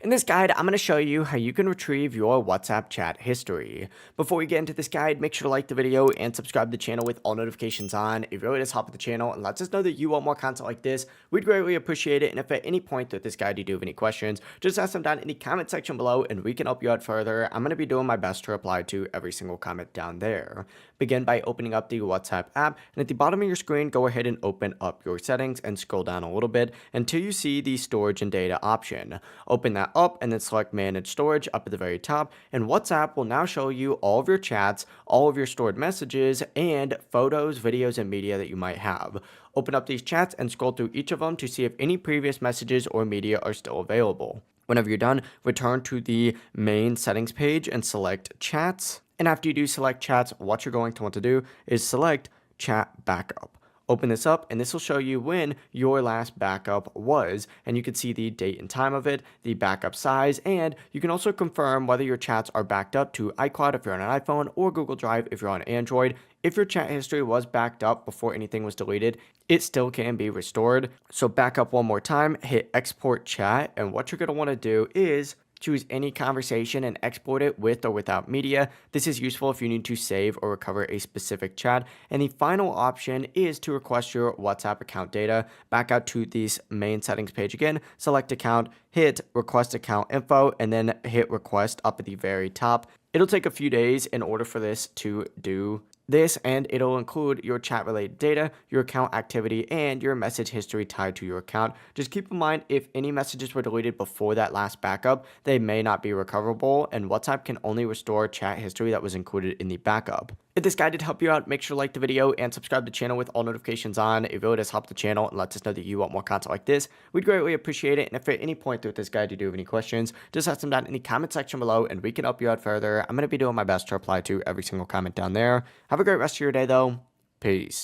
In this guide, I'm going to show you how you can retrieve your WhatsApp chat history. Before we get into this guide, make sure to like the video and subscribe to the channel with all notifications on. It really does help with the channel and lets us know that you want more content like this. We'd greatly appreciate it. And if at any point through this guide you do have any questions, just ask them down in the comment section below and we can help you out further. I'm going to be doing my best to reply to every single comment down there. Begin by opening up the WhatsApp app, and at the bottom of your screen, go ahead and open up your settings and scroll down a little bit until you see the storage and data option. Open that up and then select manage storage up at the very top, and WhatsApp will now show you all of your chats, all of your stored messages, and photos, videos, and media that you might have. Open up these chats and scroll through each of them to see if any previous messages or media are still available. Whenever you're done, return to the main settings page and select chats. And after you do select chats, what you're going to want to do is select chat backup. Open this up and this will show you when your last backup was, and you can see the date and time of it, the backup size, and you can also confirm whether your chats are backed up to iCloud if you're on an iPhone or Google Drive if you're on Android. If your chat history was backed up before anything was deleted, it still can be restored. So back up one more time, hit export chat, and what you're going to want to do is choose any conversation and export it with or without media. This is useful if you need to save or recover a specific chat. And the final option is to request your WhatsApp account data. Back out to this main settings page again, select account, hit request account info, and then hit request up at the very top. It'll take a few days in order for this to do this, and it'll include your chat related data, your account activity, and your message history tied to your account. Just keep in mind, if any messages were deleted before that last backup, they may not be recoverable, and WhatsApp can only restore chat history that was included in the backup. If this guide did help you out, make sure to like the video and subscribe to the channel with all notifications on. It really does help the channel and lets us know that you want more content like this. We'd greatly appreciate it. And if at any point through this guide you do have any questions, just ask them down in the comment section below and we can help you out further. I'm going to be doing my best to reply to every single comment down there. Have a great rest of your day though. Peace.